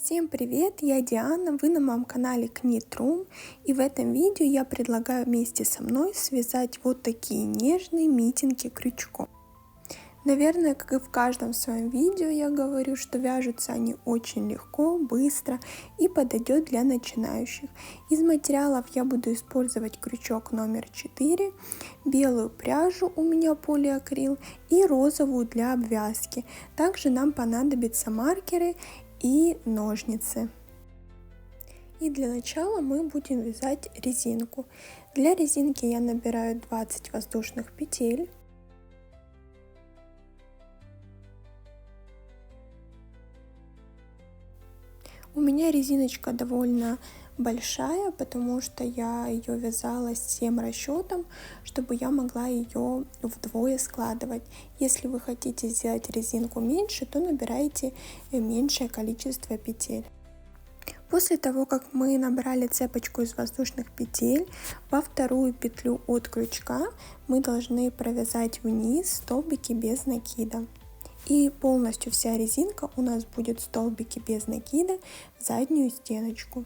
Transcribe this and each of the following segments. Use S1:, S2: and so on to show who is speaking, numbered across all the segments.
S1: Всем привет, я Диана, вы на моем канале Knit.ru, и в этом видео я предлагаю вместе со мной связать вот такие нежные митинги крючком. Наверное, как и в каждом своем видео я говорю, что вяжутся они очень легко, быстро и подойдет для начинающих. Из материалов я буду использовать крючок номер 4, белую пряжу у меня полиакрил и розовую для обвязки. Также нам понадобятся маркеры и ножницы. И для начала мы будем вязать резинку. Для резинки я набираю 20 воздушных петель. У меня резиночка довольно большая, потому что я ее вязала с тем расчетом, чтобы я могла ее вдвое складывать. Если вы хотите сделать резинку меньше, то набирайте меньшее количество петель. После того, как мы набрали цепочку из воздушных петель, во вторую петлю от крючка мы должны провязать вниз столбики без накида. И полностью вся резинка у нас будет столбики без накида в заднюю стеночку.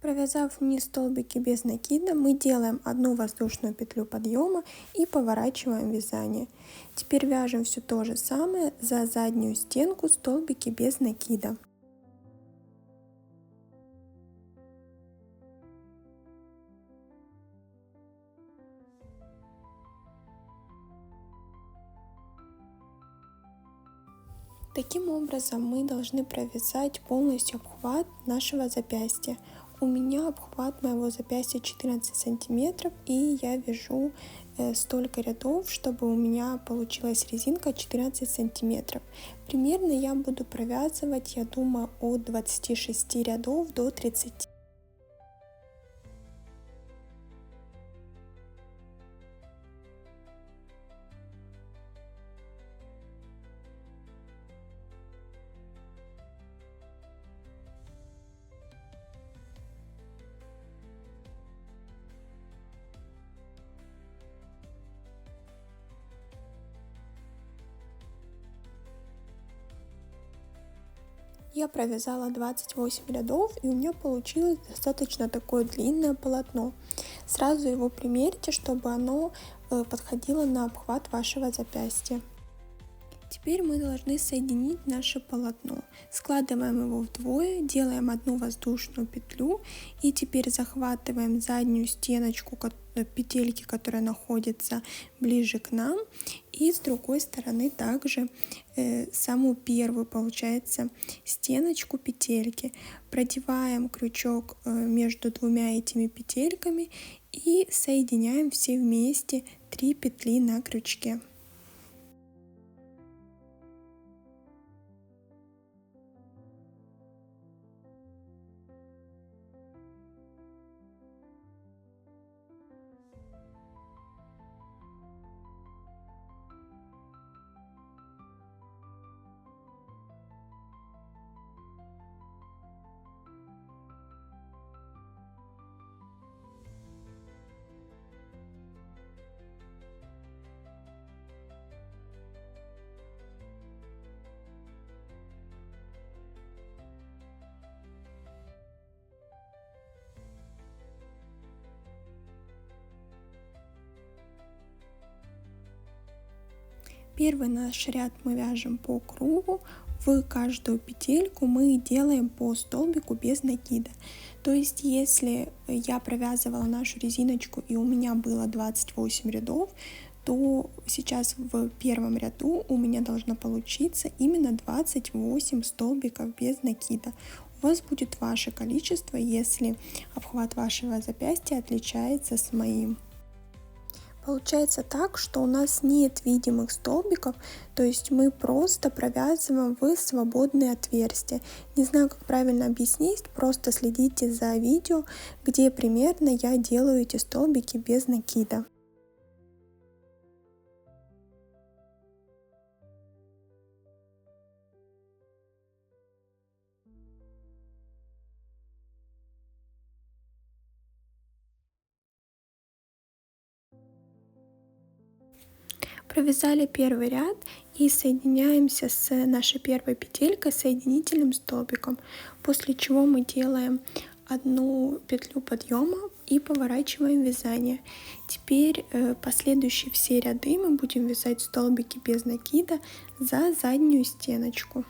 S1: Провязав вниз столбики без накида, мы делаем одну воздушную петлю подъема и поворачиваем вязание. Теперь вяжем все то же самое за заднюю стенку столбики без накида. Таким образом мы должны провязать полностью обхват нашего запястья. У меня обхват моего запястья 14 сантиметров, и я вяжу столько рядов, чтобы у меня получилась резинка 14 сантиметров. Примерно я буду провязывать, я думаю, от 26 рядов до 30. Я провязала 28 рядов, и у меня получилось достаточно такое длинное полотно. Сразу его примерьте, чтобы оно подходило на обхват вашего запястья. Теперь мы должны соединить наше полотно. Складываем его вдвое, делаем одну воздушную петлю и теперь захватываем заднюю стеночку петельки, которая находится ближе к нам, и с другой стороны также саму первую, получается, стеночку петельки. Продеваем крючок между двумя этими петельками и соединяем все вместе 3 петли на крючке. Первый наш ряд мы вяжем по кругу, в каждую петельку мы делаем по столбику без накида. То есть если я провязывала нашу резиночку и у меня было 28 рядов, то сейчас в первом ряду у меня должно получиться именно 28 столбиков без накида. У вас будет ваше количество, если обхват вашего запястья отличается с моим. Получается так, что у нас нет видимых столбиков, то есть мы просто провязываем в свободные отверстия. Не знаю, как правильно объяснить, просто следите за видео, где примерно я делаю эти столбики без накида. Провязали первый ряд и соединяемся с нашей первой петелькой соединительным столбиком, после чего мы делаем одну петлю подъема и поворачиваем вязание. Теперь последующие все ряды мы будем вязать столбики без накида за заднюю стеночку.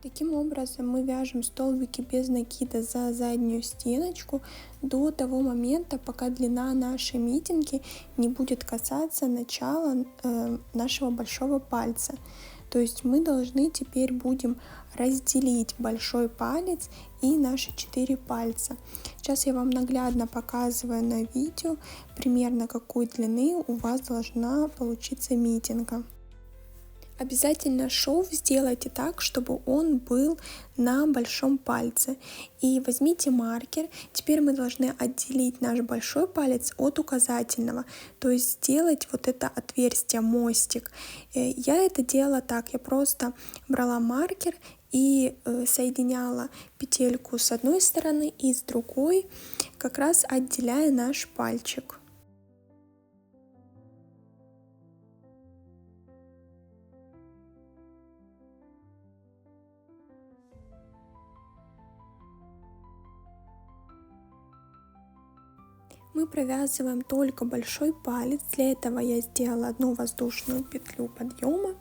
S1: Таким образом мы вяжем столбики без накида за заднюю стеночку до того момента, пока длина нашей митинги не будет касаться начала нашего большого пальца. То есть мы должны теперь будем разделить большой палец и наши 4 пальца. Сейчас я вам наглядно показываю на видео примерно какой длины у вас должна получиться митинга. Обязательно шов сделайте так, чтобы он был на большом пальце. И возьмите маркер. Теперь мы должны отделить наш большой палец от указательного. То есть сделать вот это отверстие, мостик. Я это делала так. Я просто брала маркер и соединяла петельку с одной стороны и с другой, как раз отделяя наш пальчик. Мы провязываем только большой палец. Для этого я сделала одну воздушную петлю подъема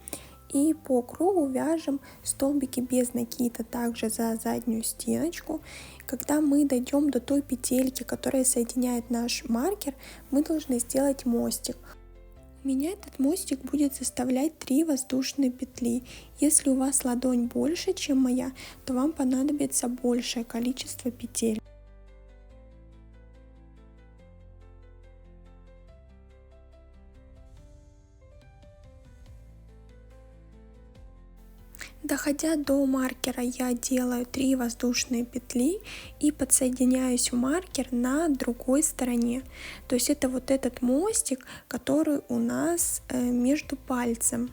S1: и по кругу вяжем столбики без накида также за заднюю стеночку. Когда мы дойдем до той петельки, которая соединяет наш маркер, мы должны сделать мостик. У меня этот мостик будет составлять 3 воздушные петли. Если у вас ладонь больше, чем моя, то вам понадобится большее количество петель. Доходя до маркера, я делаю 3 воздушные петли и подсоединяюсь в маркер на другой стороне. То есть это вот этот мостик, который у нас между пальцем.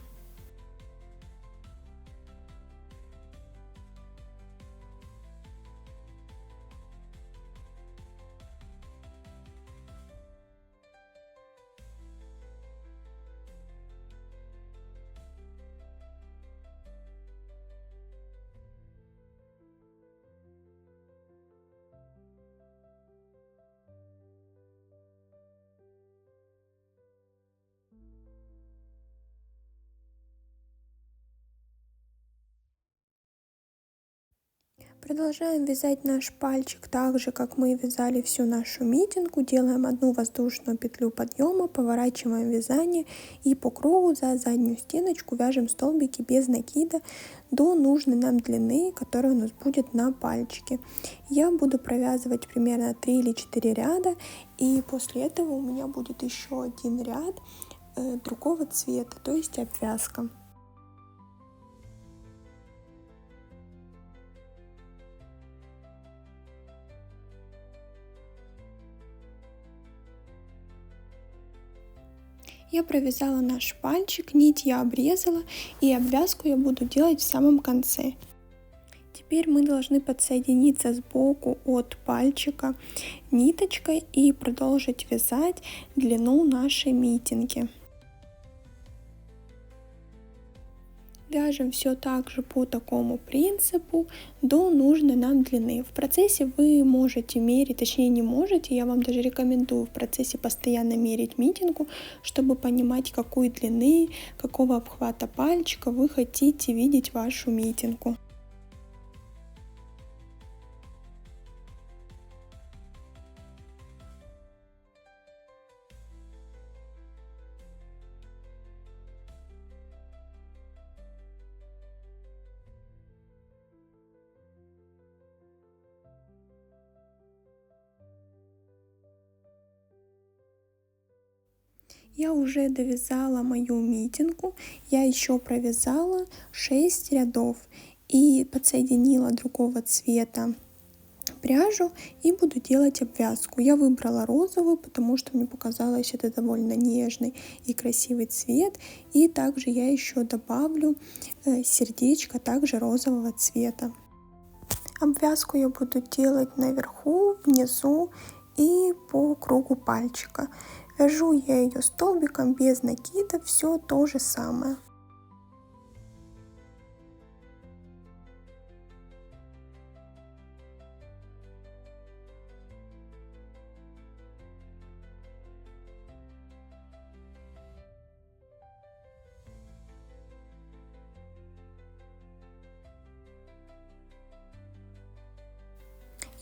S1: Продолжаем вязать наш пальчик так же, как мы вязали всю нашу митинку. Делаем одну воздушную петлю подъема, поворачиваем вязание и по кругу за заднюю стеночку вяжем столбики без накида до нужной нам длины, которая у нас будет на пальчике. Я буду провязывать примерно 3 или 4 ряда, и после этого у меня будет еще один ряд другого цвета, то есть обвязка. Я провязала наш пальчик, нить я обрезала, и обвязку я буду делать в самом конце. Теперь мы должны подсоединиться сбоку от пальчика ниточкой и продолжить вязать длину нашей митинги. Вяжем все так же по такому принципу до нужной нам длины. В процессе вы можете мерить, точнее не можете, я вам даже рекомендую в процессе постоянно мерить митингу, чтобы понимать, какой длины, какого обхвата пальчика вы хотите видеть вашу митингу. Я уже довязала мою митинку, я еще провязала 6 рядов и подсоединила другого цвета пряжу и буду делать обвязку. Я выбрала розовую, потому что мне показалось это довольно нежный и красивый цвет. И также я еще добавлю сердечко также розового цвета. Обвязку я буду делать наверху, внизу и по кругу пальчика. Вяжу я ее столбиком без накида, все то же самое.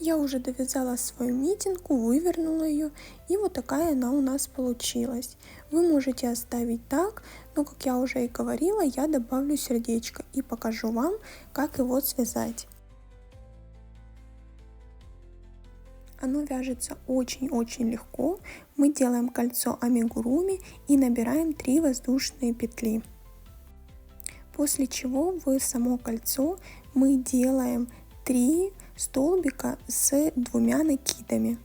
S1: Я уже довязала свою митинку, вывернула ее, и вот такая она у нас получилась. Вы можете оставить так, но, как я уже и говорила, я добавлю сердечко и покажу вам, как его связать. Оно вяжется очень-очень легко. Мы делаем кольцо амигуруми и набираем 3 воздушные петли. После чего в само кольцо мы делаем 3 столбика с 2 накидами.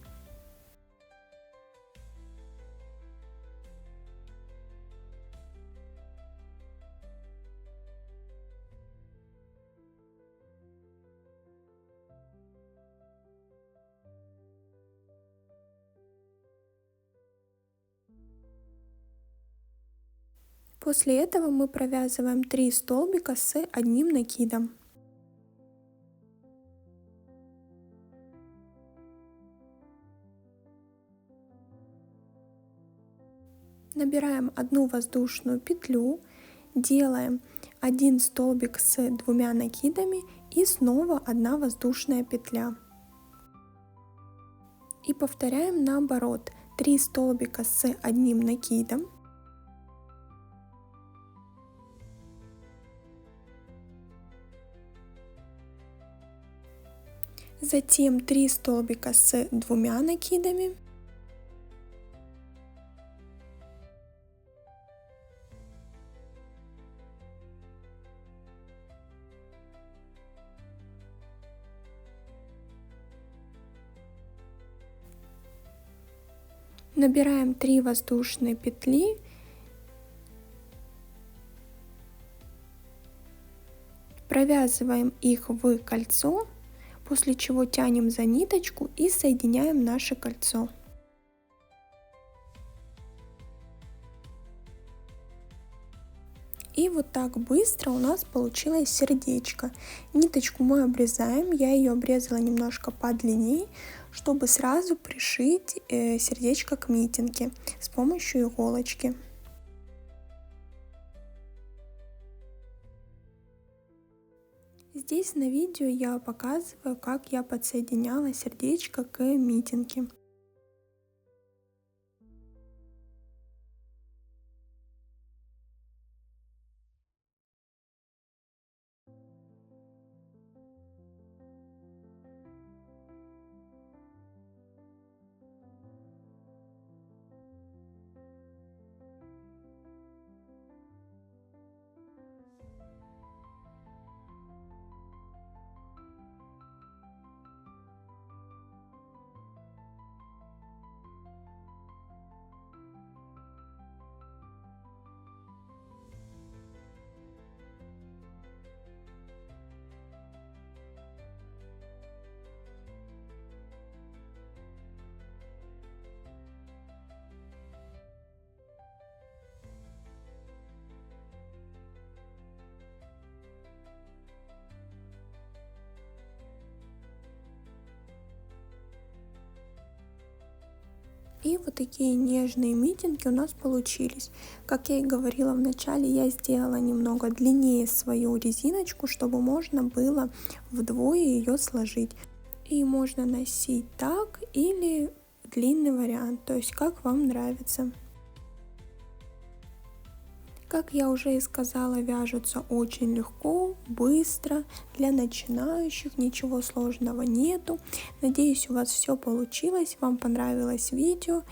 S1: После этого мы провязываем 3 столбика с 1 накидом. Набираем 1 воздушную петлю, делаем 1 столбик с 2 накидами и снова 1 воздушная петля. И повторяем наоборот: 3 столбика с 1 накидом, затем 3 столбика с 2 накидами, набираем 3 воздушные петли, провязываем их в кольцо, после чего тянем за ниточку и соединяем наше кольцо. И вот так быстро у нас получилось сердечко. Ниточку мы обрезаем, я ее обрезала немножко подлиннее, чтобы сразу пришить сердечко к митинге с помощью иголочки. Здесь на видео я показываю, как я подсоединяла сердечко к митинге. И вот такие нежные митинги у нас получились. Как я и говорила в начале, я сделала немного длиннее свою резиночку, чтобы можно было вдвое ее сложить. И можно носить так или длинный вариант, то есть как вам нравится. Как я уже и сказала, вяжутся очень легко, быстро, для начинающих, ничего сложного нету. Надеюсь, у вас все получилось, вам понравилось видео.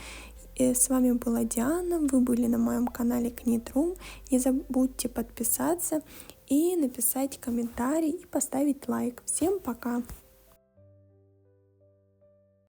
S1: И с вами была Диана, вы были на моем канале Knit.ru. Не забудьте подписаться и написать комментарий и поставить лайк. Всем пока!